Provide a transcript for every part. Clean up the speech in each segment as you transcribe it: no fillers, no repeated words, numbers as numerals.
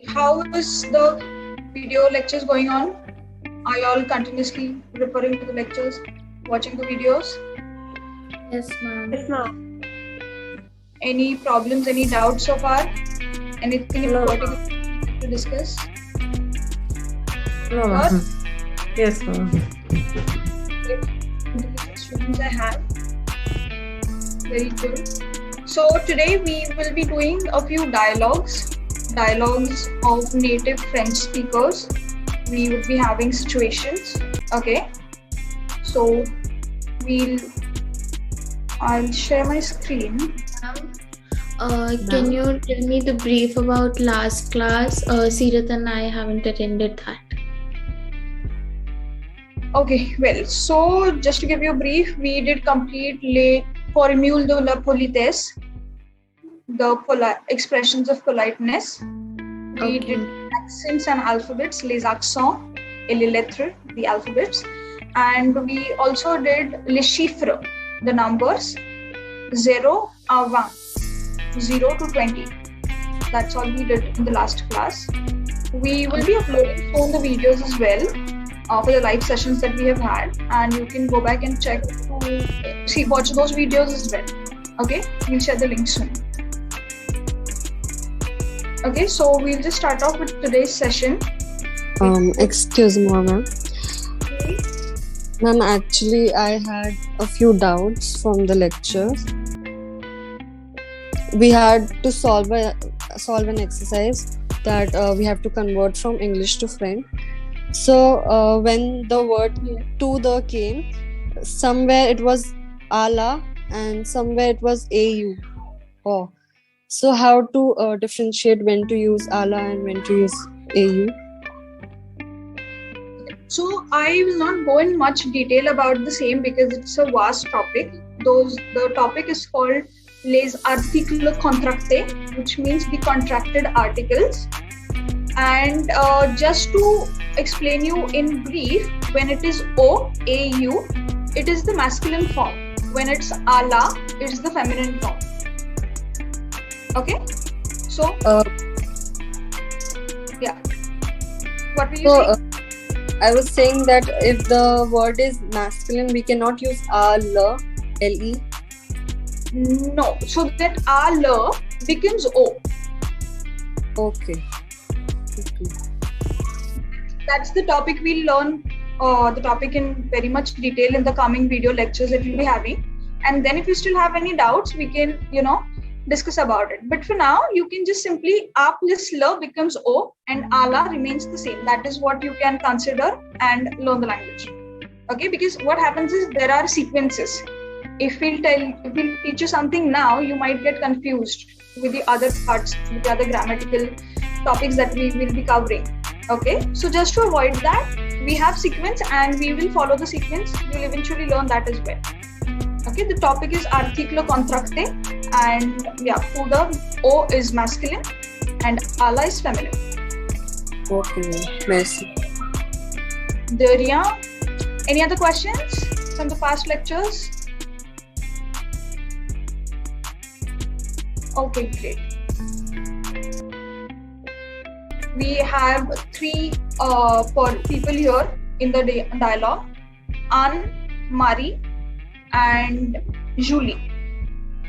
How is the video lectures going on? Are you all continuously referring to the lectures, watching the videos? Yes, ma'am. Yes, ma'am. Any problems, any doubts so far? Anything in No, particular to discuss? No, Sure. ma'am. Yes, ma'am. Students I have. Very good. So today we will be doing a few dialogues of native French speakers. We would be having situations. Okay. So I'll share my screen. Can you tell me the brief about last class? Seerat and I haven't attended that. Okay, well, so just to give you a brief, we did complete les formules de la politesse, the expressions of politeness. We did accents and alphabets, les accents et les lettres, the alphabets. And we also did les chiffres, the numbers, 0 à 20, 0 to 20. That's all we did in the last class. We will be uploading soon the videos as well for the live sessions that we have had, and you can go back and check to watch those videos as well. Okay, we'll share the link soon. Okay, so we'll just start off with today's session. Excuse me, ma'am. Ma'am, actually, I had a few doubts from the lectures. We had to solve an exercise that we have to convert from English to French. So when the word to the came, somewhere it was ala and somewhere it was au. Oh, so how to differentiate when to use ala and when to use au? So I will not go in much detail about the same because it's a vast topic. The topic is called les articles contractés, which means the contracted articles. And just to explain you in brief, when it is au, it is the masculine form. When it's ala, it's the feminine form. Okay? So, yeah. What were you saying? I was saying that if the word is masculine, we cannot use le. No. So that ala becomes o. Okay. That's the topic we'll learn the topic in very much detail in the coming video lectures that we'll be having. And then if you still have any doubts, we can, discuss about it. But for now, you can just simply aap plus la becomes o and ala remains the same. That is what you can consider and learn the language. Okay, because what happens is there are sequences. If we'll teach you something now, you might get confused with the other parts, with the other grammatical topics that we will be covering. Okay, so just to avoid that, we have sequence and we will follow the sequence. You'll eventually learn that as well. Okay, the topic is article contracté, and for the o is masculine and ala is feminine. Okay, merci. De rien. Any other questions from the past lectures? Okay, great. We have three people here in the dialogue: Anne, Marie, and Julie.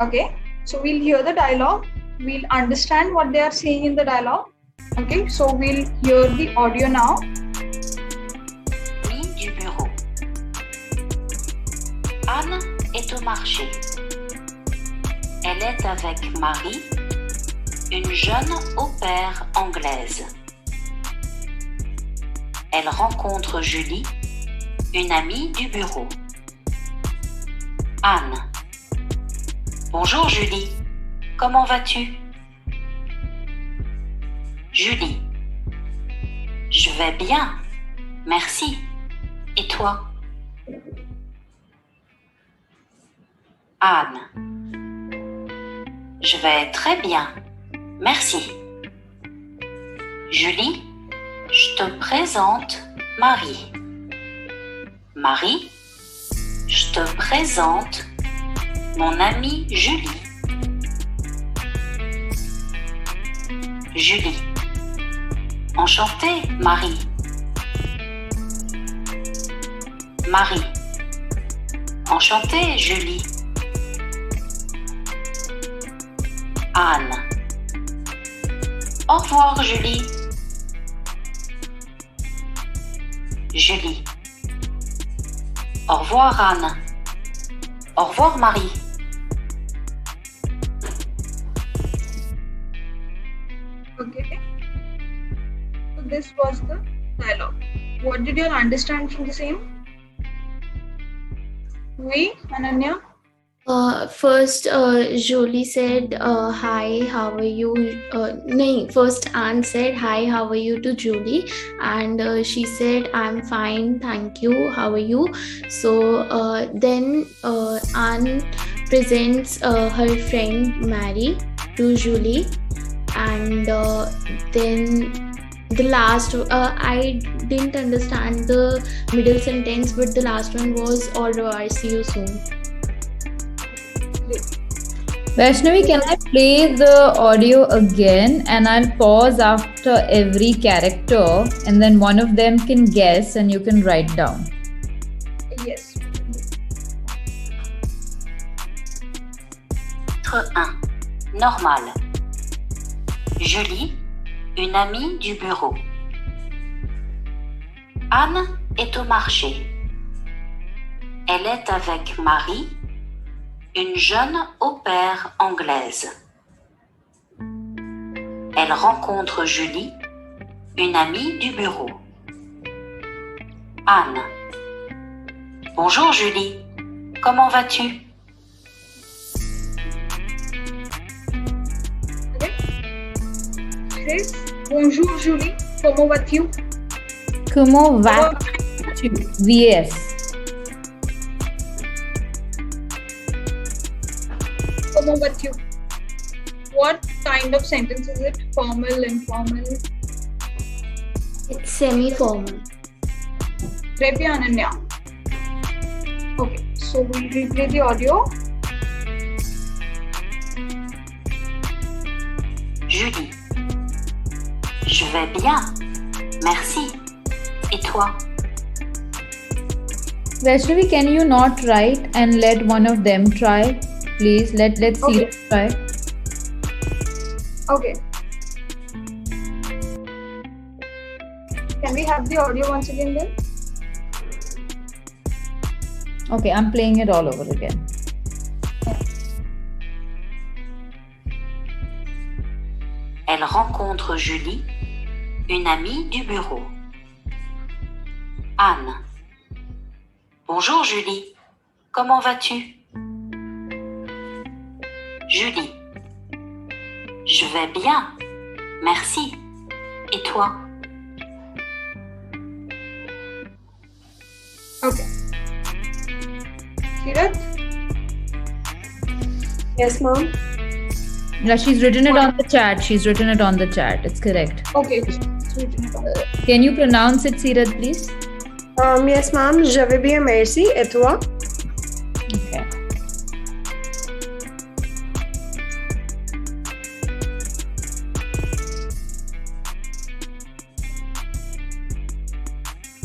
Okay, so we'll hear the dialogue. We'll understand what they are saying in the dialogue. Okay, so we'll hear the audio now. Amie du bureau. Anne est au marché. Elle est avec Marie, une jeune au-pair anglaise. Elle rencontre Julie, une amie du bureau. Anne. Bonjour Julie, comment vas-tu? Julie. Je vais bien, merci. Et toi? Anne. Je vais très bien, merci. Julie, je te présente Marie. Marie, je te présente mon amie Julie. Julie, Enchantée, Marie. Marie. Enchantée, Julie. Anne. Au revoir, Julie. Julie. Au revoir, Anne. Au revoir, Marie. Okay. So this was the dialogue. What did you all understand from the same? We, Ananya? First, Jolie said, hi, how are you? No, first Anne said, hi, how are you to Jolie? And she said, I'm fine, thank you, how are you? So then Anne presents her friend Mary to Julie. And then the last, I didn't understand the middle sentence, but the last one was, au revoir, see you soon. Vaishnavi, can I play the audio again and I'll pause after every character and then one of them can guess and you can write down. Yes. Titre 1. Normal. Julie, une amie du bureau. Anne est au marché. Elle est avec Marie, une jeune au-pair anglaise. Elle rencontre Julie, une amie du bureau. Anne. Bonjour Julie, comment vas-tu? Chris, bonjour Julie, comment vas-tu? Comment vas-tu? VS. Comment vas-tu? What kind of sentence is it? Formal, informal? It's semi-formal. Très bien, Ananya. Okay, so we'll replay the audio. Julie. Je vais bien, merci. Et toi? Vaishnavi, can you not write and let one of them try? Please, let's see it try. Okay. Can we have the audio once again then? Okay, I'm playing it all over again. Elle rencontre Julie, une amie du bureau. Anne. Bonjour Julie, comment vas-tu? Julie. Je vais bien, merci. Et toi? Okay. Seerat? Yes, ma'am. Yeah, she's written it on the chat. She's written it on the chat. It's correct. Okay. It's written it down. Can you pronounce it, Seerat, please? Yes, ma'am. Je vais bien, merci. Et toi? Okay.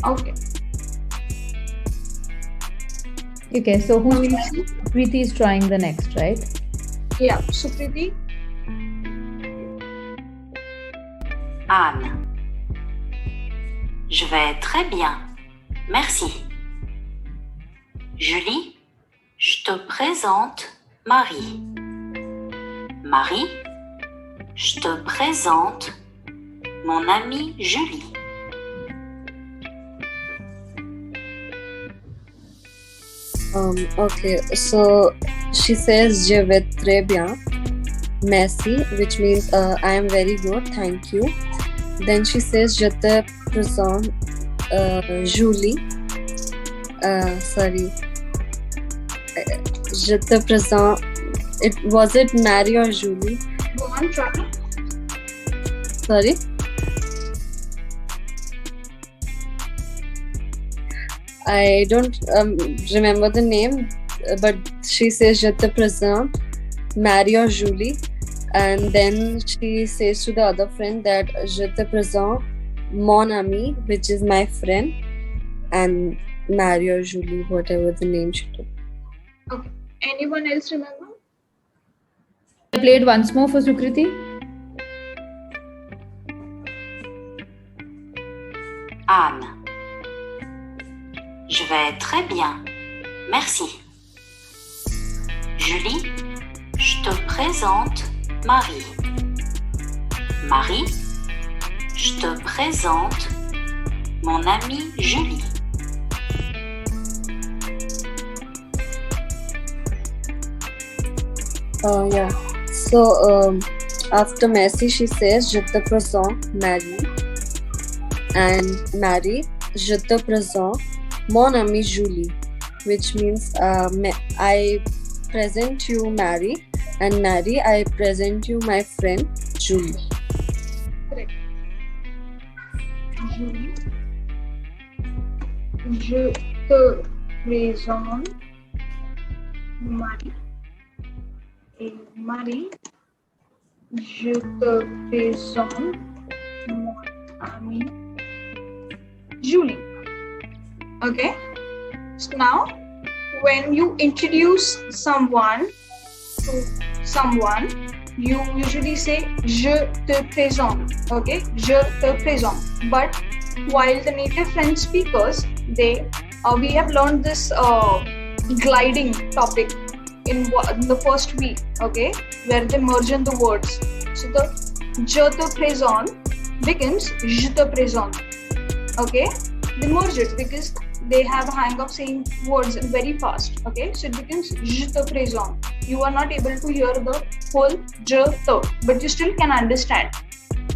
Okay. Okay, so who's Sukriti is trying the next, right? Yeah, Sukriti. Anne. Je vais très bien, merci. Julie, je te présente Marie. Marie, je te présente mon amie Julie. Okay, so she says je vais très bien, merci, which means I am very good, thank you. Then she says je te présente Julie. Je te présente. Was it Mary or Julie? Go on, try. Sorry. I don't remember the name, but she says je te présente Mary or Julie, and then she says to the other friend that je te présente mon ami, which is my friend, and Marie or Julie, whatever the name should be. Okay. Anyone else remember? I played once more for Sukriti. Anne. Je vais très bien. Merci. Julie, je te présente Marie. Marie, je te présente mon amie Julie. Yeah. So after Messi, she says, Je te présente Marie. And Marie, Je te présente mon amie Julie, which means I present you Marie, and Marie, I present you my friend Julie. Correct. Julie. Je te présente Marie. Et Marie, je te présente mon amie Julie. Okay. So now, when you introduce someone to someone, you usually say je te présente. Okay, je te présente. But while the native French speakers, we have learned this gliding topic in the first week. Okay, where they merge in the words. So the je te présente becomes je te présente. Okay, they merge it because they have a hang of saying words very fast. Okay, so it becomes je te présente. You are not able to hear the whole je te, but you still can understand.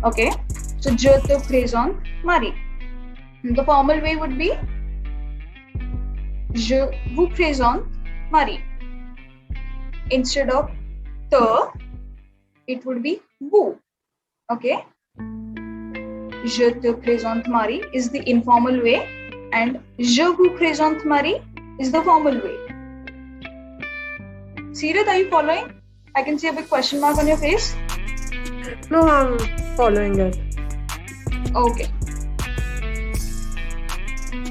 Okay, so je te présente Marie. The formal way would be je vous présente Marie. Instead of te, it would be vous. Okay, je te présente Marie is the informal way, and je vous présente Marie is the formal way. Seerat, are you following? I can see a big question mark on your face. No, I'm following it. Okay.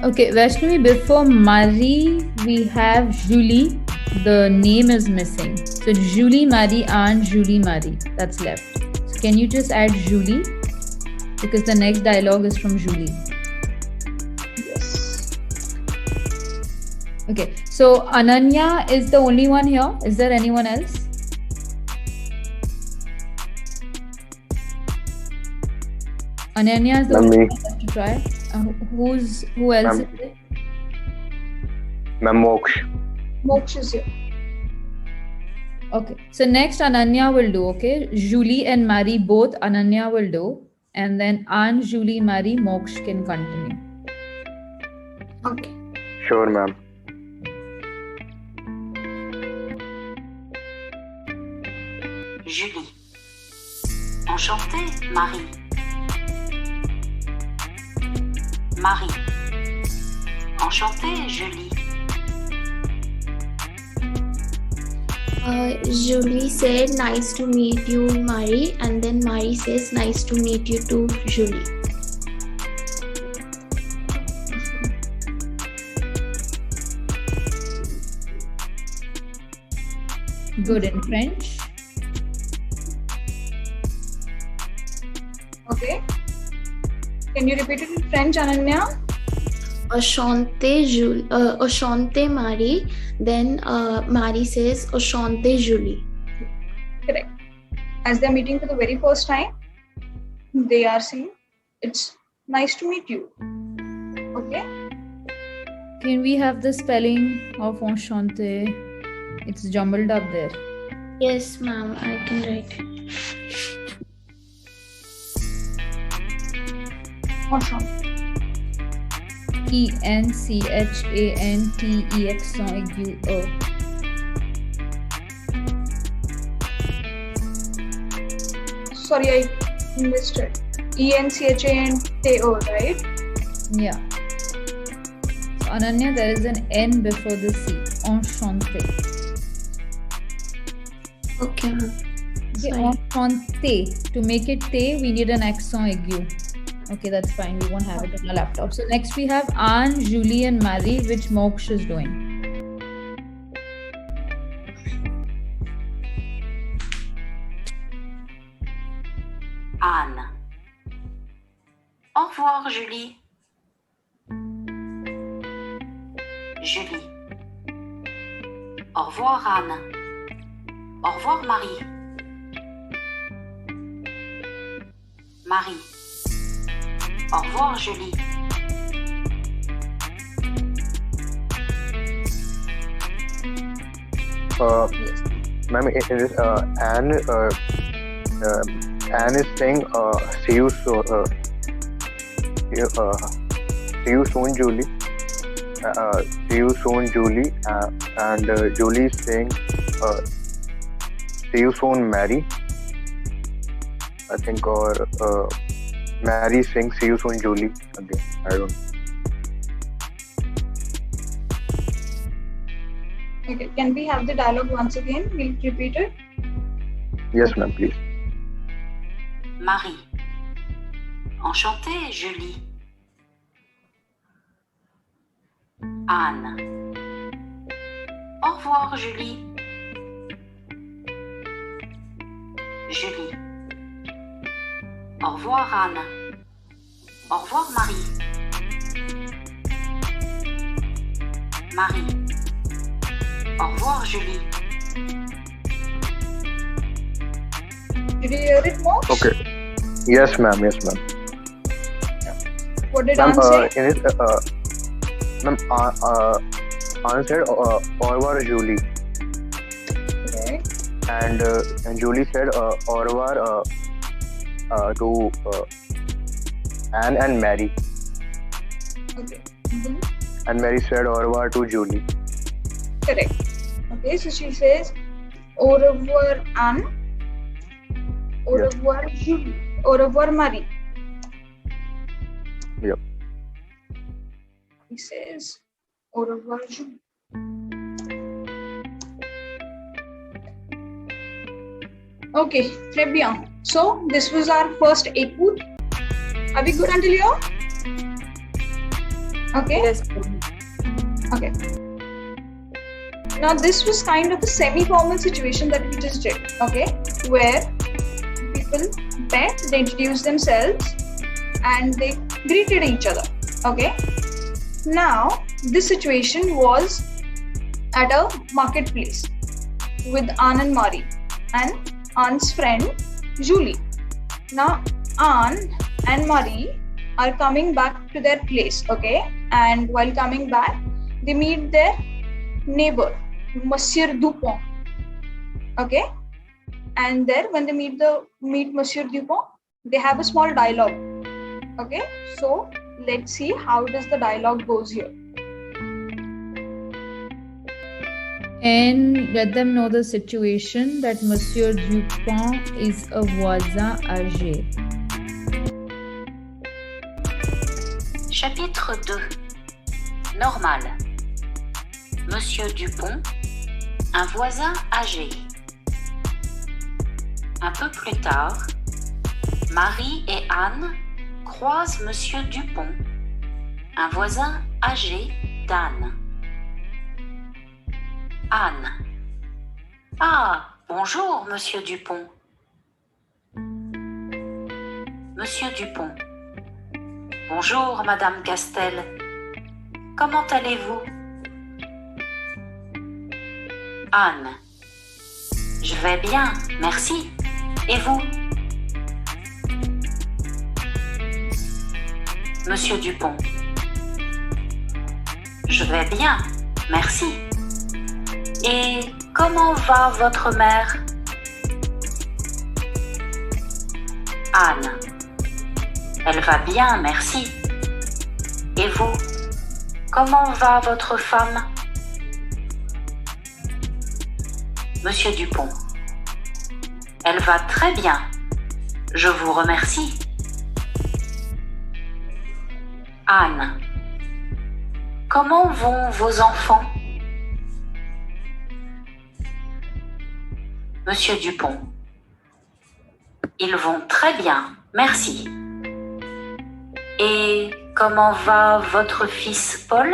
Okay, Vaishnavi, before Marie, we have Julie. The name is missing. So Julie, Marie, and Julie, Marie. That's left. So can you just add Julie? Because the next dialogue is from Julie. Yes. Okay, so Ananya is the only one here. Is there anyone else? Ananya is the only one left to try. Who else is there? Ma'am, Moksh. Moksh is here. Okay, so next Ananya will do. Okay, Julie and Marie both Ananya will do, and then Anne, Julie, Marie, Moksh can continue. Okay. Sure, ma'am. Julie. Enchantée, Marie. Marie. Enchantée, Julie. Julie said, nice to meet you, Marie. And then Marie says, nice to meet you too, Julie. Good in French. Okay. Can you repeat it in French, Ananya? Enchantée, Marie. Then Marie says, enchantée, Julie. Correct. As they're meeting for the very first time, they are saying, it's nice to meet you. Okay? Can we have the spelling of enchanté? It's jumbled up there. Yes, ma'am, I can write. Enchantée. ENCHANTE accent aigu E. Sorry, I missed it. ENCHANTO, right? Yeah. So Ananya, there is an N before the C. Enchanté. Okay, ma'am. Okay, Sorry. enchanté. To make it te, we need an accent aigu. Okay, that's fine. We won't have it on our laptop. So next we have Anne, Julie, and Marie, which Moksh is doing. Anne. Au revoir, Julie. Julie. Au revoir, Anne. Au revoir, Marie. Marie. Au revoir, Julie. Ma'am, it is Anne. Anne is saying, "See you soon." See you soon, Julie. See you soon, Julie. And Julie is saying, "See you soon, Mary." I think, or Mary is saying, "See you soon, Julie." Again, I don't know. Okay, can we have the dialogue once again? We'll repeat it. Yes, ma'am, please. Marie. Enchantée, Julie. Anne. Au revoir, Julie. Julie. Au revoir, Anne. Au revoir, Marie. Marie. Au revoir, Julie. Did you hear it, Moksh? Okay. Yes, ma'am. Yes, ma'am. What did Ma'am, Anne say? in it, ma'am, Anne said, "Au revoir, Julie," Okay. and Julie said, "Au revoir," to Anne and Mary, Okay. Mhm. and Mary said, "Au revoir" to Julie. Correct. Okay, so she says, "Au revoir, Anne. Au Yes. revoir, Julie. Au revoir, Marie." Yep. He says, "Au revoir, Julie." Okay, très bien. So this was our first écoute. Are we good until here? Okay. Yes. Okay. Now this was kind of a semi-formal situation that we just did, okay, where people met, they introduced themselves, and they greeted each other, okay. Now this situation was at a marketplace with Anne and Marie and Anne's friend Julie. Now Anne and Marie are coming back to their place, okay, and while coming back, they meet their neighbor, Monsieur Dupont, okay, and there when they meet Monsieur Dupont, they have a small dialogue, okay. So let's see how does the dialogue goes here. And let them know the situation that Monsieur Dupont is a voisin âgé. Chapitre 2. Normal. Monsieur Dupont, un voisin âgé. Un peu plus tard, Marie et Anne croisent Monsieur Dupont, un voisin âgé d'Anne. Anne. Ah, bonjour, Monsieur Dupont. Monsieur Dupont. Bonjour, Madame Castel. Comment allez-vous? Anne. Je vais bien, merci. Et vous? Monsieur Dupont. Je vais bien, merci. Et comment va votre mère? Anne. Elle va bien, merci. Et vous? Comment va votre femme? Monsieur Dupont. Elle va très bien. Je vous remercie. Anne. Comment vont vos enfants? Monsieur Dupont. Ils vont très bien, merci. Comment va votre fils Paul?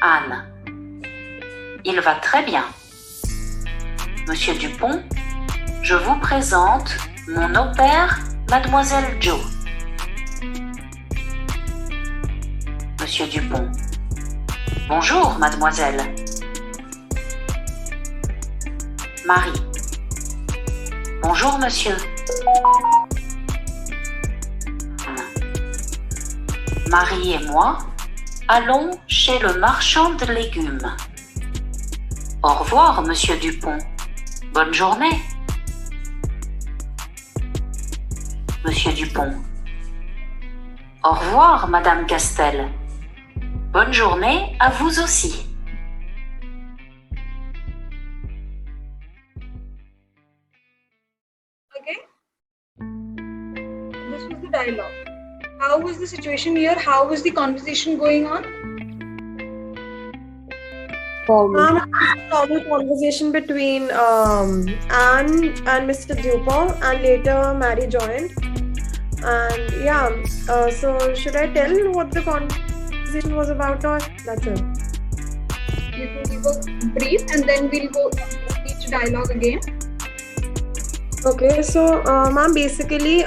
Anne. Il va très bien. Monsieur Dupont, je vous présente mon au-pair, Mademoiselle Jo. Monsieur Dupont. Bonjour, mademoiselle. Marie. Bonjour, monsieur. Marie et moi allons chez le marchand de légumes. Au revoir, monsieur Dupont. Bonne journée. Monsieur Dupont. Au revoir, madame Castel. Bonne journée à vous aussi. Okay. This was the dialogue. How was the situation here? How was the conversation going on? Formal. Normal conversation between Anne and Mr. Dupont, and later Mary joined. And yeah, so should I tell what the conversation was about, or that's it? You can give a brief and then we'll go each dialogue again. Okay, so ma'am, basically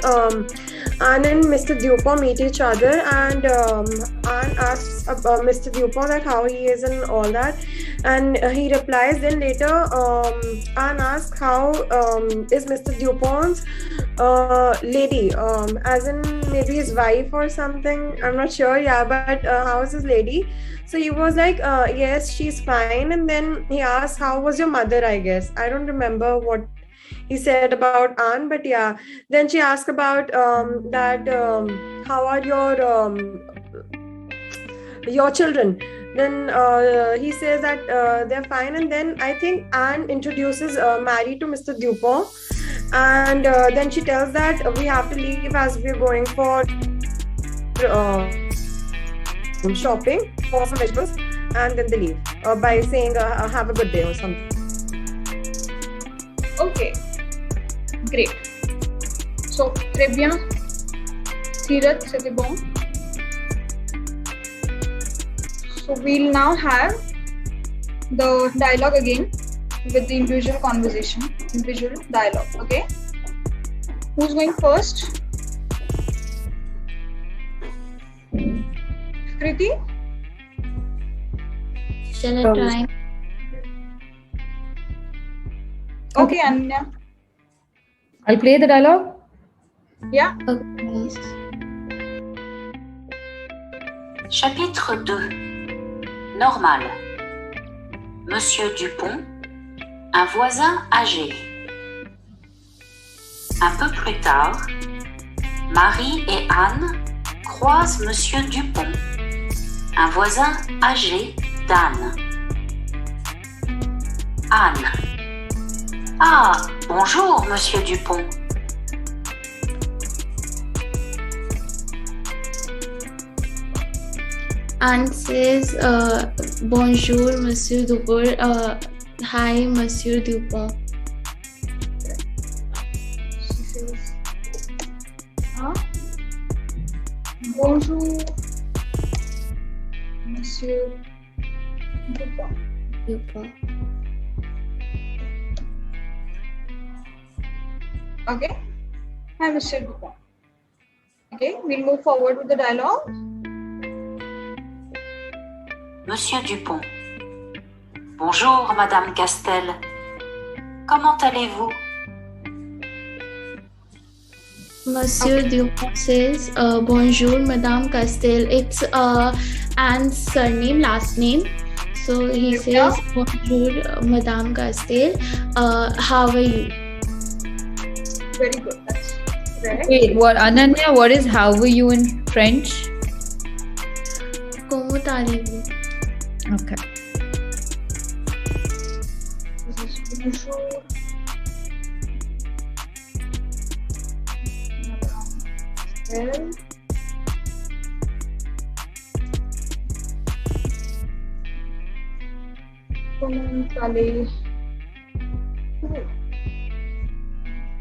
Anne and Mr. Dupont meet each other, and Anne asks Mr. Dupont that how he is and all that, and he replies. Then later Anne asks how is Mr. Dupont's lady, as in maybe his wife or something, I'm not sure, yeah, but how is his lady? So he was like, yes, she's fine. And then he asked, how was your mother, I guess. I don't remember what he said about Anne, but yeah. Then she asked about that how are your children. Then he says that they're fine. And then I think Anne introduces Mary to Mr. Dupont, and then she tells that we have to leave as we're going for shopping for some vegetables, and then they leave by saying have a good day or something. Okay, great. So, très bien. Seerat, c'était bon. So, we'll now have the dialogue again with the individual conversation, individual dialogue, okay? Who's going first? Sukriti? Shall I try? Okay, Ananya. I'll play the dialogue. Yeah. Okay. Chapitre 2. Normal. Monsieur Dupont, un voisin âgé. Un peu plus tard, Marie et Anne croisent Monsieur Dupont, un voisin âgé d'Anne. Anne. Ah, bonjour, Monsieur Dupont. Anne says, bonjour, Monsieur Dupont. Hi, Monsieur Dupont. She says, bonjour, Monsieur Dupont. Dupont. Okay. Hi, Mr. Dupont. Okay, we'll move forward with the dialogue. Monsieur Dupont. Bonjour, Madame Castel. Comment allez-vous? Monsieur Dupont says, bonjour, Madame Castel. It's Anne's surname, last name. So he says, bonjour, Madame Castel. How are you? Very good. That's correct. Wait, what, Ananya? What is how are you in French? Comment allez-vous? Okay. This is bonjour. Well, comment allez-vous?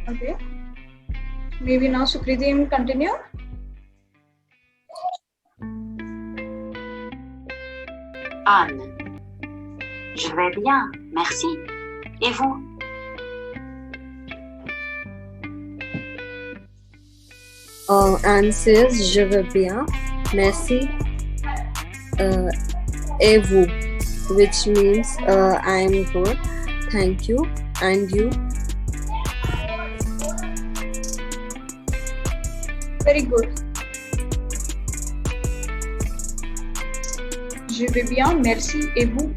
Okay. Maybe now Sukriti can continue. Anne. Je vais bien, merci. Et vous? Anne says, je vais bien, merci. Et vous, which means I am good, thank you, and you? Very good. Je vais bien, merci. Et vous?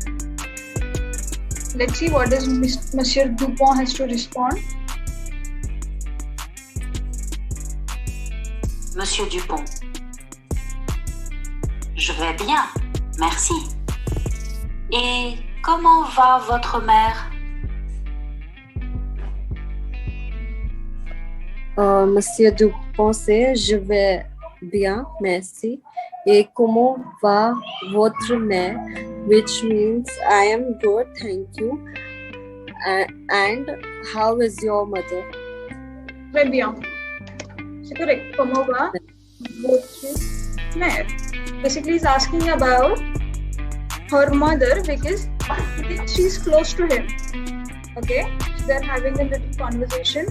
Let's see what does Monsieur Dupont has to respond. Monsieur Dupont. Je vais bien, merci. Et comment va votre mère? Monsieur Dupont says, je vais bien, merci. Et comment va votre mère? Which means I am good, thank you. And how is your mother? Très bien. C'est correct. Comment va votre mère? Basically, he's asking about her mother because she's close to him. Okay? So they're having a little conversation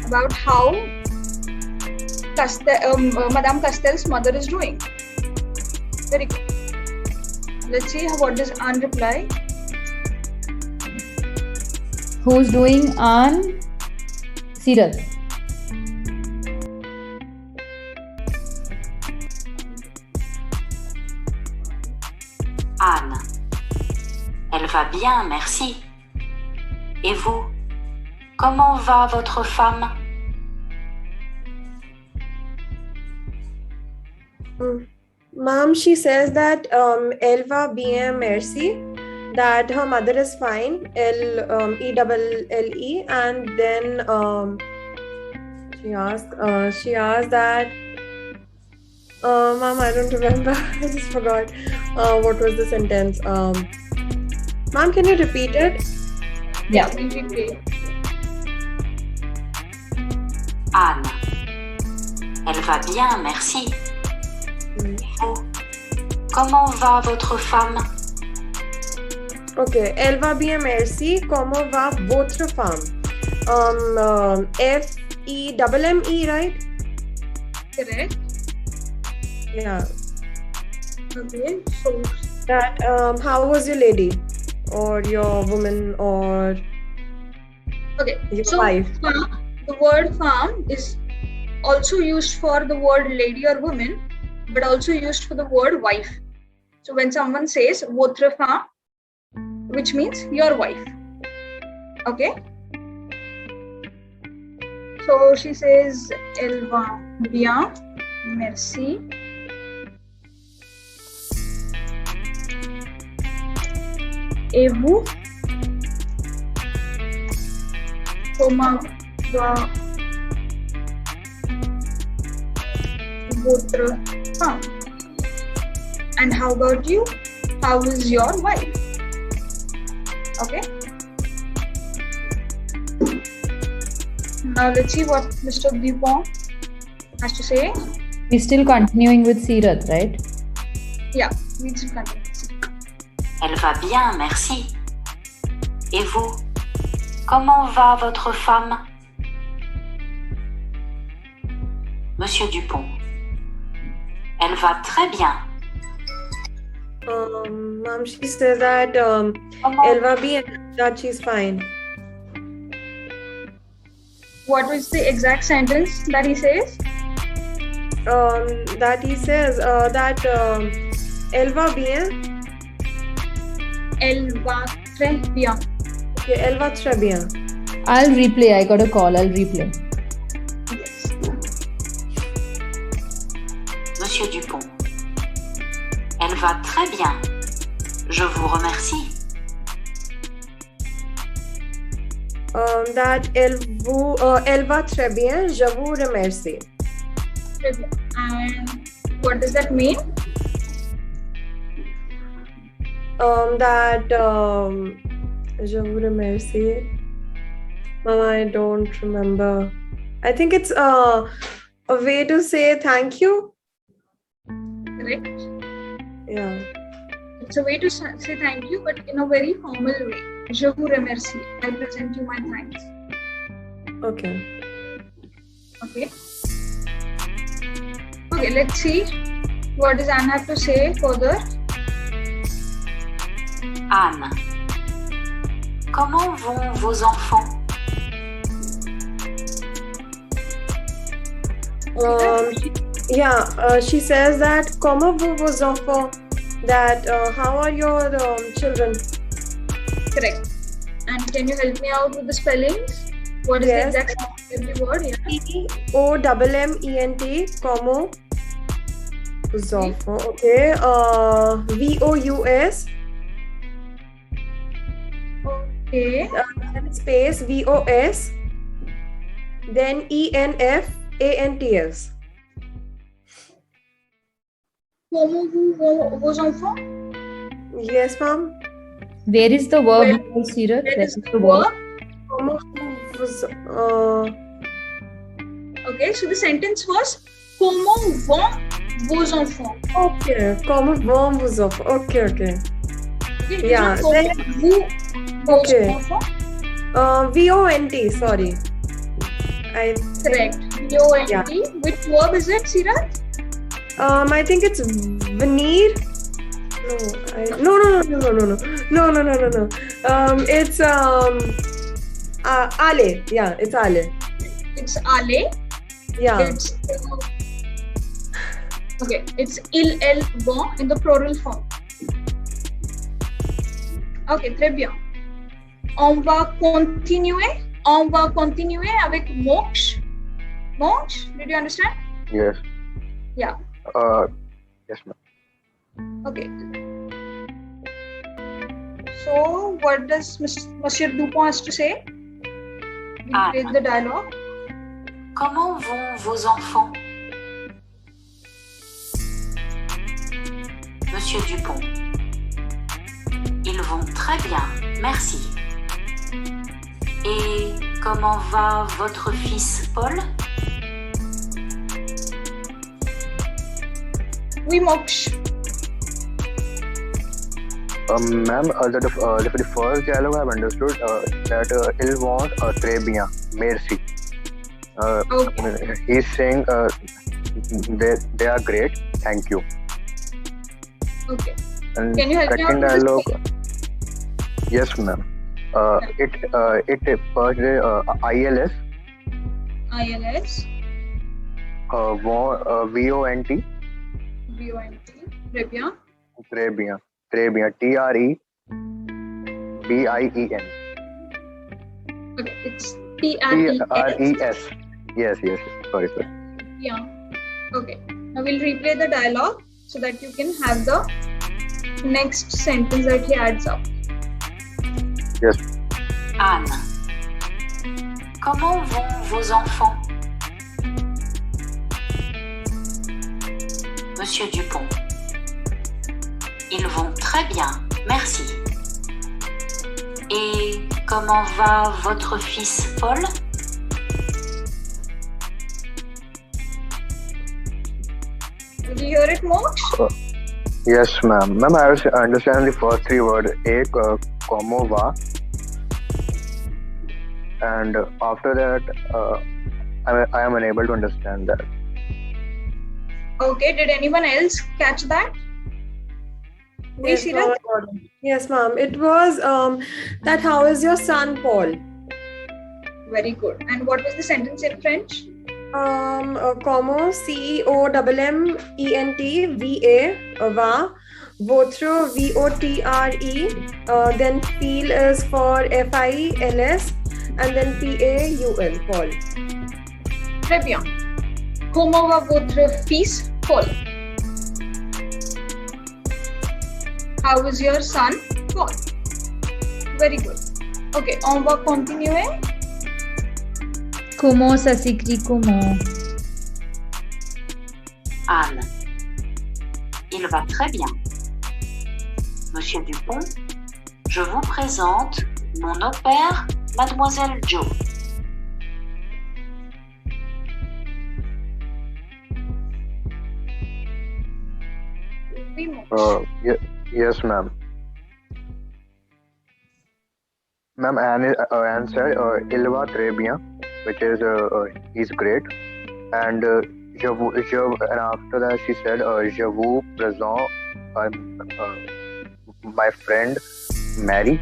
about how Madame Castel's mother is doing. Very good. Let's see what does Anne reply. Who's doing Anne? Seerat. Anne. Elle va bien, merci. Et vous? Comment va votre femme? Ma'am, she says that elle va bien, merci. That her mother is fine, Elle, and then she asked that. Ma'am, I don't remember. I just forgot what was the sentence. Ma'am, can you repeat it? Yeah. Anne. Elle va bien, merci. Et vous? Comment va votre femme? Okay, elle va bien, merci. Comment va votre femme? FEMME, right? Correct. Yeah. Okay. So That how was your lady, or your woman, or okay. your So wife? the word femme is also used for the word lady or woman, but also used for the word wife. So when someone says votre femme, which means your wife. Okay. So she says elle va bien, merci. Et vous? Comment va votre femme? And how about you? How is your wife? Okay. Now let's see what Mr. Dupont has to say. We're still continuing with Seerat, right? Yeah, we should continue. Elle va bien, merci. Et vous? Comment va votre femme? Monsieur Dupont. Elle va très bien. Mom, she says that elle va bien, that she's fine. What was the exact sentence that he says? That he says that elle va bien. Elle va très bien. Okay, elle va très bien. I'll replay. I got a call. I'll replay. Yes. Monsieur Dupont. Elle va très bien. Je vous remercie. That elle va très bien. Je vous remercie. Très bien. And what does that mean? That je vous remercie. Mama, I don't remember. I think it's a way to say thank you. Correct. Yeah. It's a way to say thank you, but in a very formal way. Je vous remercie. I present you my thanks. Okay. Okay. Okay, let's see what does Anne have to say further. Anne. Comment vont vos enfants? She says that comment vont vos enfants? That how are your children? Correct. And can you help me out with the spellings? What is the exact spelling of every word? Yeah. Comment, comment vos enfants. Okay. VOUS. Okay. Then space VOS. Then ENFANTS. Comment vos enfants? Yes, ma'am. Where is the verb, Where- Seerat? Where Where is is the the verb? verb? Comment vos Okay, so the sentence was comment vont vos enfants? Okay. Comment vont vos enfants? Okay. Okay, it is Yeah, not comment vous vos Okay. enfants. VONT. Sorry. Correct. VONT. Which verb is it, Seerat? I think it's veneer. No. It's ale. Yeah, it's ale. It's aller. Yeah. It's okay. It's il, elle, vont in the plural form. Okay, très bien. On va continuer avec Moksh. Moksh, did you understand? Yes. Yeah. Yes, ma'am. Okay. So, what does Monsieur Dupont has to say? Ah. Read the dialogue. Comment vont vos enfants? Monsieur Dupont. Ils vont très bien, merci. Et comment va votre fils Paul? Oui, Moksh. Ma'am, for the first dialogue I've understood that il vont très bien, merci. Okay. He's saying they are great, thank you. Okay. And Can you help me out second with this? dialogue, yes, ma'am. It first ILS, ILS. VONT, VONT. Très bien. très bien, TREBIEN. Okay, it's TRES. Yes. Sorry. Yeah. Okay. Now we'll replay the dialogue so that you can have the next sentence that he adds up. Yes. Anne. Comment vont vos enfants? Monsieur Dupont. Ils vont très bien, merci. Et comment va votre fils Paul? Did you hear it, Moksh? Yes, ma'am. Ma'am, I understand the first three words. Ek, como va. And after that, I am unable to understand that. Okay. Did anyone else catch that? We see that? Yes, ma'am. It was that how is your son Paul? Very good. And what was the sentence in French? Como CEOMMENT va votre VOTRE, then feel is for FILS, and then PAUL Paul. Très bien. Comment va votre fils Paul? How is your son Paul? Very good. Okay, on va continuer. Comment ça s'écrit comment? Anne. Il va très bien. Monsieur Dupont, je vous présente mon au pair, Mademoiselle Jo. Oui, Moksh. Yes, ma'am. Ma'am, Anne said, il va très bien, which is he's great. And and after that she said, je vous présente my friend Mary.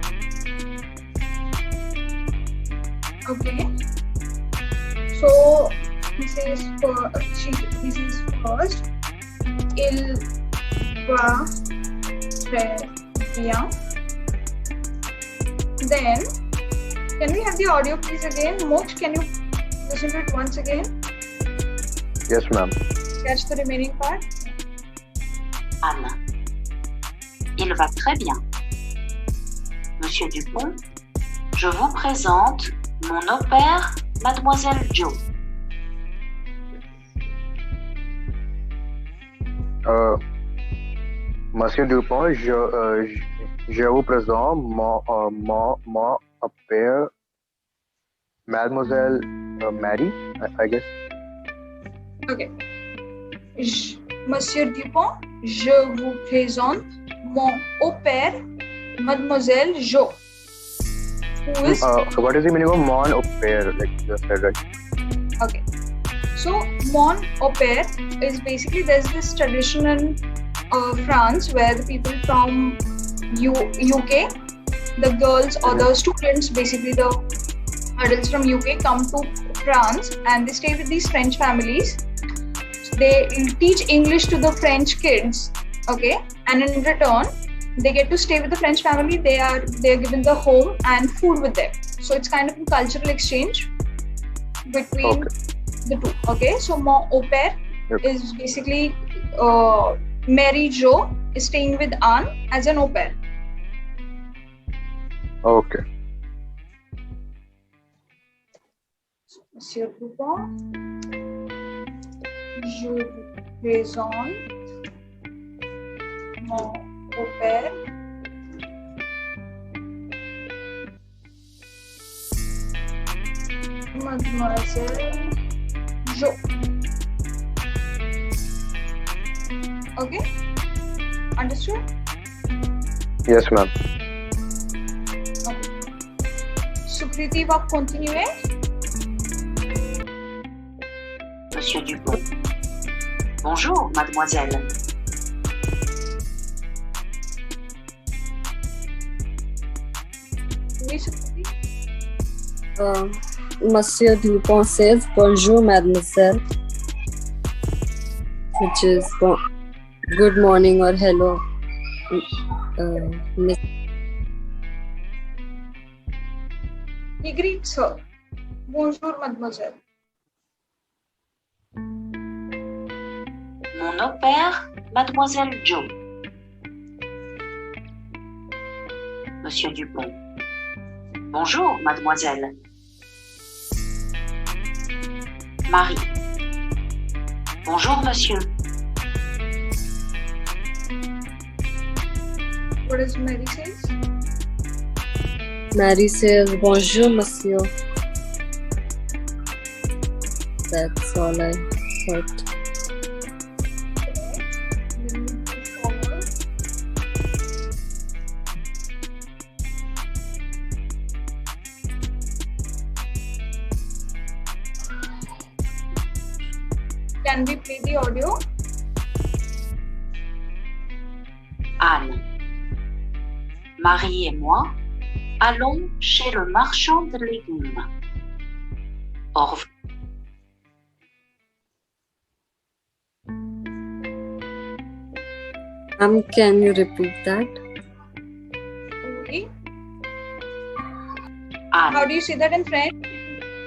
Okay. So he says first, il va très bien. Then, can we have the audio please again? Moksh, can you listen to it once again? Yes, ma'am. Catch the remaining part. Anne. Il va très bien. Monsieur Dupont, je vous présente mon au-pair, Mademoiselle Jo. Monsieur Dupont, je vous présente mon au-pair, Mademoiselle Mary, I guess. Okay. Monsieur Dupont, je vous présente mon au-pair, Mademoiselle Jo. Who is... what is the meaning of mon au-pair? Like you just said, right? Okay. So, mon au-pair is basically, there's this tradition in France where the people from UK, the girls or the students, basically the adults from UK come to France and they stay with these French families. So they teach English to the French kids, okay, and in return they get to stay with the French family. They are given the home and food with them. So it's kind of a cultural exchange between the two. Okay, so mon au pair is basically Mary Jo is staying with Anne as an au pair. Okay. Monsieur Dupont, je vous présente mon au-pair, Mademoiselle Jo. Okay? Understood? Yes, ma'am. Okay. Sukriti va continuer. Monsieur Dupont. Bonjour, mademoiselle. Oui, Sukriti. Monsieur Dupont says, bonjour, mademoiselle, which is good morning or hello, miss. He greets her. Bonjour, mademoiselle. Mon au-pair, Mademoiselle Jo. Monsieur Dupont. Bonjour, mademoiselle. Marie. Bonjour, monsieur. What does Mary say? Mary says, bonjour, monsieur. That's all I thought. Then we move forward. Can we play the audio? Anne. Marie et moi allons chez le marchand de légumes. Au revoir. Can you repeat that? Okay. Anne. How do you say that in French?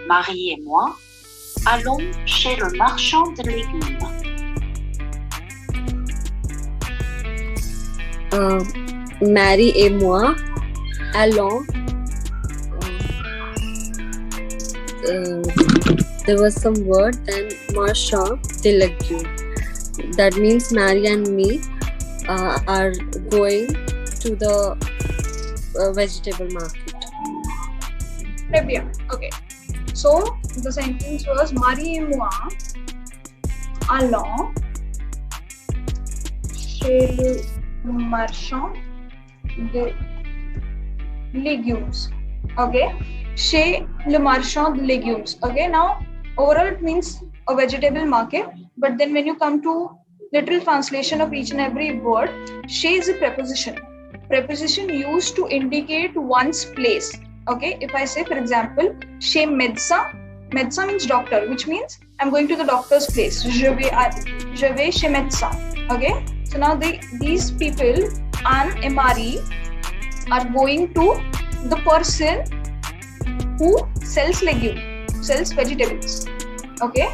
Marie et moi allons chez le marchand de légumes. Mary et moi allons. There was some word, then marchand de légumes. That means Mary and me are going to the vegetable market. Très bien. Okay. So the sentence was Marie et moi allons chez le marchand de légumes. Okay, chez le marchand de légumes. Okay, now overall it means a vegetable market, but then when you come to literal translation of each and every word, chez is a preposition. Preposition used to indicate one's place. Okay, if I say, for example, chez médecin, médecin means doctor, which means I'm going to the doctor's place. Je vais chez médecin. Okay, so now these people, Anne and Marie, are going to the person who sells vegetables. Okay,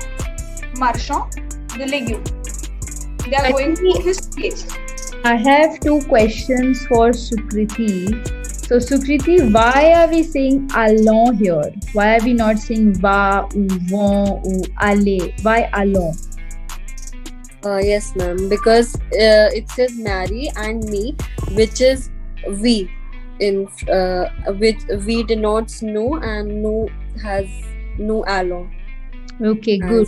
marchand de légumes. They are going to his place. I have two questions for Sukriti. So Sukriti, why are we saying allons here? Why are we not saying va ou vont ou aller? Why allons? Yes, ma'am. Because it says Mary and me, which is we, in which we denotes no, and no has no allons. Okay, good.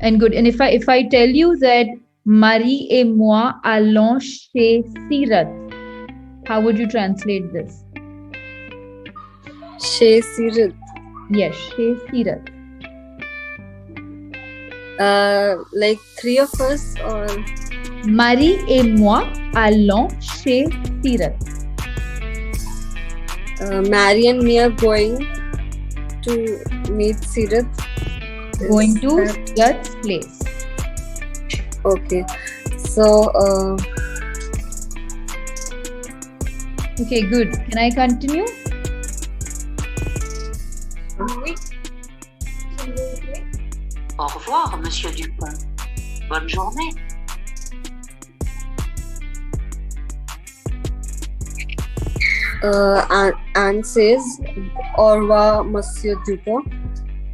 And good. And if I tell you that Marie et moi allons chez Seerat, how would you translate this? Chez Seerat. Yes, chez Seerat. Like three of us, or Marie et moi allons chez Seerat. Mary and me are going to meet Seerat. Going to Seerat's place. Okay, so okay, good. Can I continue? Oui. Au revoir, Monsieur Dupont. Bonne journée. Anne says, au revoir, Monsieur Dupont.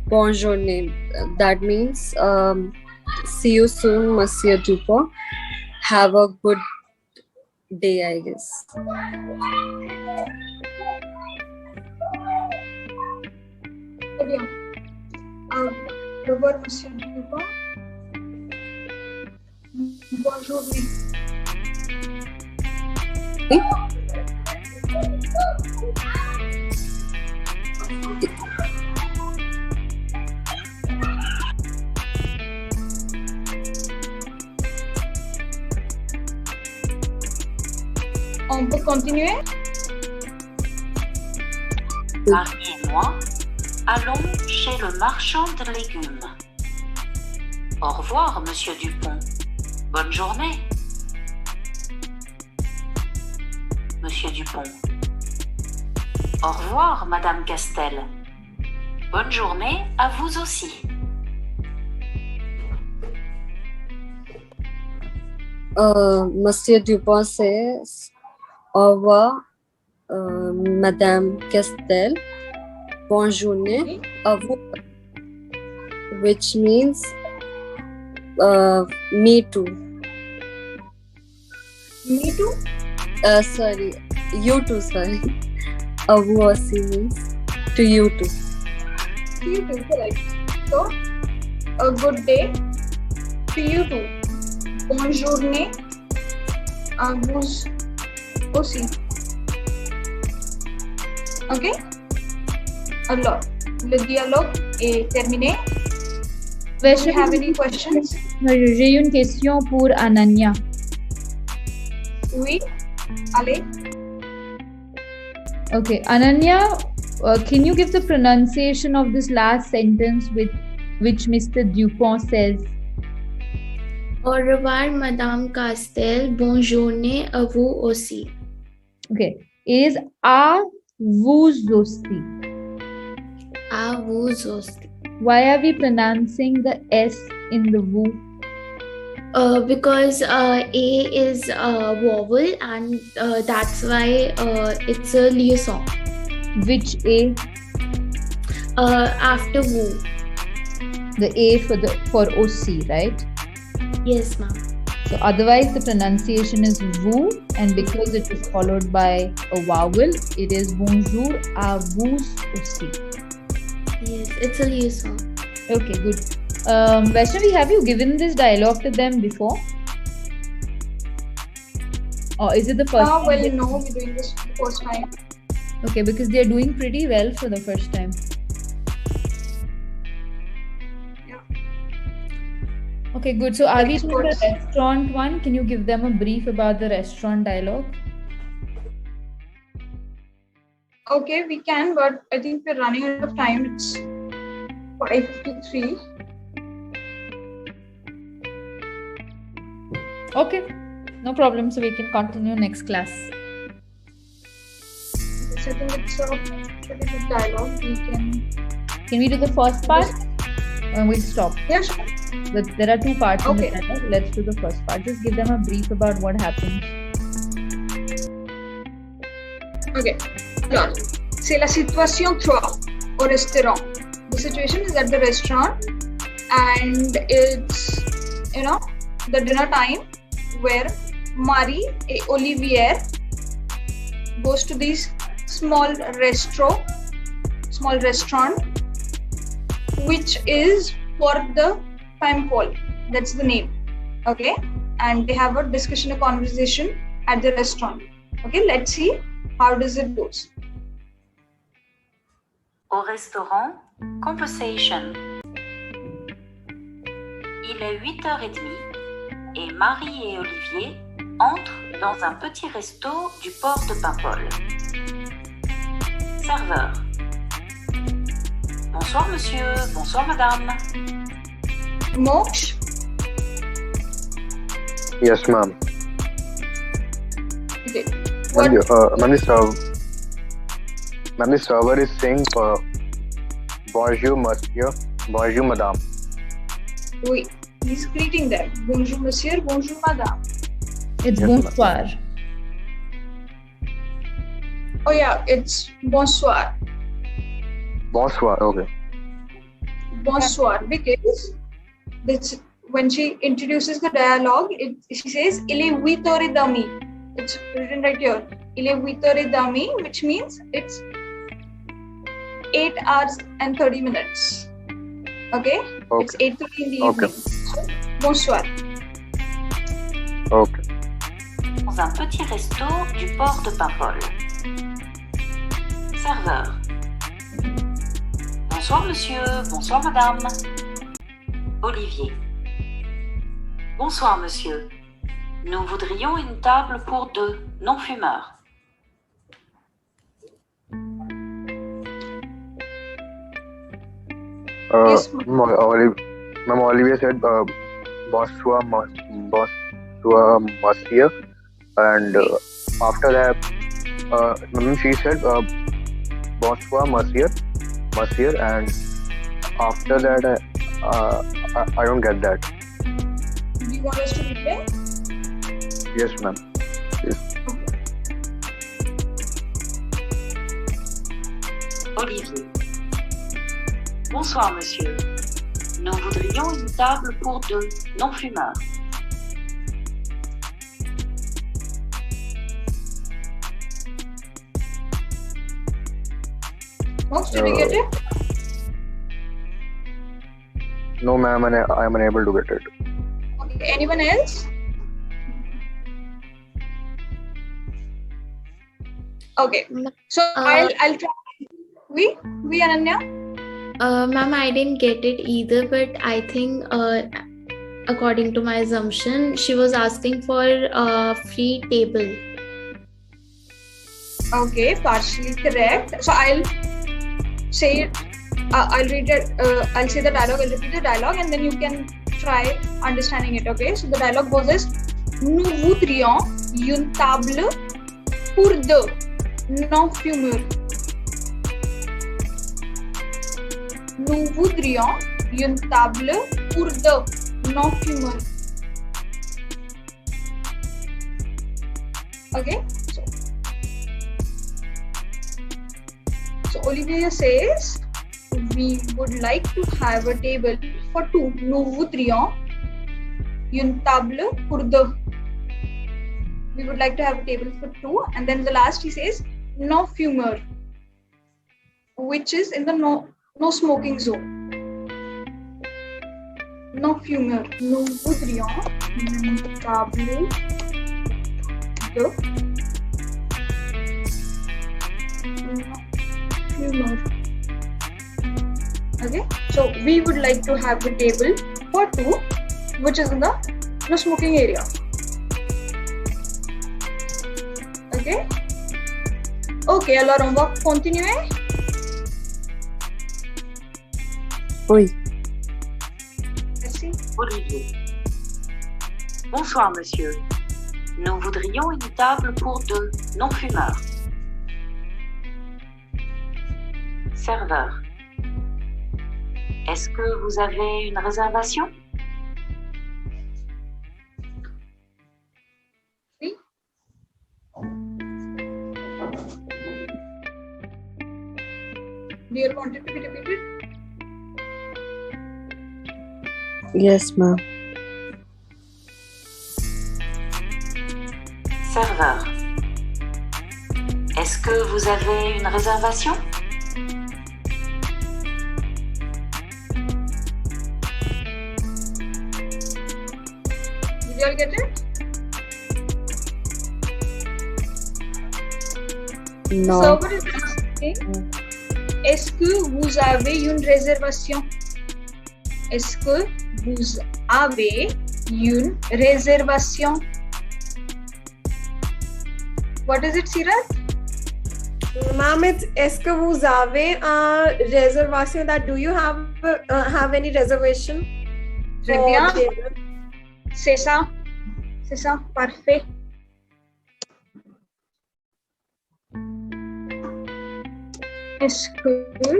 Bonne journée. That means, see you soon, Monsieur Dupont. Have a good day, I guess. Très bien. Au revoir, Monsieur Dupont. Bonne journée. On peut continuer? Marie et moi allons chez le marchand de légumes. Au revoir, Monsieur Dupont. Bonne journée. Monsieur Dupont. Au revoir, Madame Castel. Bonne journée à vous aussi. Monsieur Dupont says, au revoir, Madame Castel. Bonne journée à vous, which means me too. Me too? Sorry, you too, sorry. A vous aussi means to you too. To you too, correct. So, a good day to you too. Bonne journée à vous aussi. Ok? Alors, le dialogue est terminé. Do you have any questions? J'ai une question pour Ananya. Oui, allez. Okay, Ananya, can you give the pronunciation of this last sentence with which Mr. Dupont says? Au revoir, Madame Castel. Bonne journée à vous aussi. Okay, it is à vous aussi. À vous aussi. Why are we pronouncing the S in the vous? Because A is a vowel, and that's why it's a liaison. Which A? After vous. The A for OC, right? Yes, ma'am. So otherwise the pronunciation is vous, and because it is followed by a vowel, it is bonjour à vous aussi. Yes, it's a liaison. Okay, good. Vaishnavi, have you given this dialogue to them before? Or is it the first time? Well, no, we're doing this for the first time. Okay, because they're doing pretty well for the first time. Yeah. Okay, good. So are we Very doing the good. restaurant one? Can you give them a brief about the restaurant dialogue? Okay, we can, but I think we're running out of time. It's 5:53. Okay, no problem. So we can continue next class. I think it's a pretty good dialogue. We can. Can we do the first part? We'll stop. Yeah, sure. There are two parts in the Okay. dialogue. Let's do the first part. Just give them a brief about what happened. Okay. Alors, c'est la situation 3 au restaurant. The situation is at the restaurant, and it's, the dinner time where Marie et Olivier goes to this small restaurant, which is for the femme pole. That's the name. Okay, and they have a discussion, a conversation at the restaurant. Okay, let's see how does it goes. Au restaurant, conversation. Il est 8h30 et Marie et Olivier entrent dans un petit resto du port de Paimpol. Serveur. Bonsoir monsieur, bonsoir madame. Moksh, Yes, ma'am. okay. Ma'am, the server is saying bonjour monsieur, bonjour madame. Oui, he's greeting them. Bonjour monsieur, bonjour madame. It's Yes, ma'am. bonsoir. Oh yeah, it's bonsoir. Bonsoir, okay. Bonsoir, because when she introduces the dialogue, she says il est 8h30. It's written right here. Il est 8h30, which means it's 8 hours and 30 minutes. Okay? It's 8:30 in the Okay. evening. So, bonsoir. Okay. Dans un petit resto du port de Paimpol. Serveur. Bonsoir monsieur, bonsoir madame. Olivier. Bonsoir monsieur. Nous voudrions une table pour 2 non-fumeurs. Yes, Ma'am, Olivier said bonsoir, monsieur, and after that, ma'am, she said bonsoir, monsieur, and after that, I don't get that. Do you want us to replay? Yes, ma'am. Yes. Olivier. Bonsoir monsieur. Nous voudrions une table pour 2 non-fumeurs. Moksh, did you get it? No, ma'am, I am unable to get it. Okay. Anyone else? Okay. So I'll try. We Ananya? Ma'am, I didn't get it either, but I think according to my assumption, she was asking for a free table. Okay, partially correct. So I'll say it. I'll read it. I'll say the dialogue. I'll repeat the dialogue, and then you can try understanding it. Okay. So the dialogue goes as: Nous voudrions une table pour 2 non-fumeurs. Nous voudrions une table pour 2 non-fumeurs. Okay. So Olivier says, we would like to have a table for 2. Nous voudrions une table pour 2. We would like to have a table for 2. And then the last he says, no fumer, which is in the no smoking zone. No fumer. Nous voudrions une table Hello? Few more. Okay, so we would like to have the table for 2, which is in the no smoking area. Okay. Okay, alors on va continuer. Oui. Merci. Olivier. Bonsoir, monsieur. Nous voudrions une table pour 2 non-fumeurs. Serveur. Est-ce que vous avez une réservation? Oui. Do you want it to be repeated? Yes, ma'am. Serveur. Est-ce que vous avez une réservation? Did you all get it? No. Server is asking, est-ce que vous avez une réservation? Est-ce que vous avez une réservation? What is it, Seerat? Ma'am, it's est-ce que vous avez a reservation? That do you have any reservation? Très for bien. table? C'est ça. C'est ça. Parfait. Est-ce que vous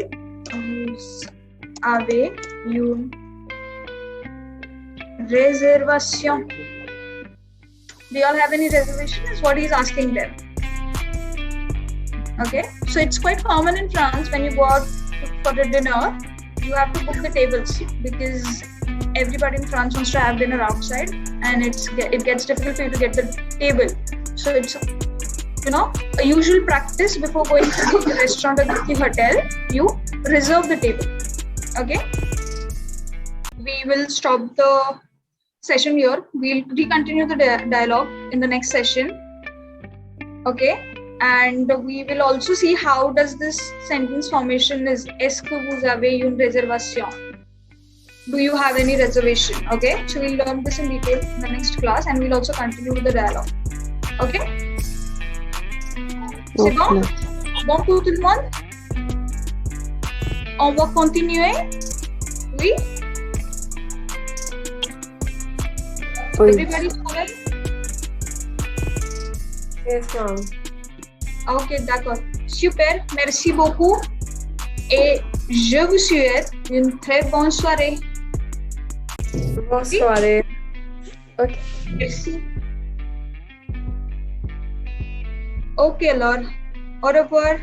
avez une réservation? Do you all have any reservation? Is what he's asking them. Okay, so it's quite common in France when you go out for a dinner, you have to book the tables because everybody in France wants to have dinner outside, and it gets difficult for you to get the table. So it's a usual practice before going to the restaurant or the hotel, you reserve the table. Okay, we will stop the session here. We'll continue the dialogue in the next session. Okay, and we will also see how does this sentence formation is. Est-ce que vous avez une réservation? Do you have any reservation? Okay, so we'll learn this in detail in the next class, and we'll also continue with the dialogue. Okay. C'est bon? Bon pour tout le monde? On va continuer? Oui? Oui. Everybody's correct? Yes, ma'am. Ok, d'accord. Super, merci beaucoup. Et je vous souhaite une très bonne soirée. Bonne soirée. Okay. Merci. Ok, alors, au revoir.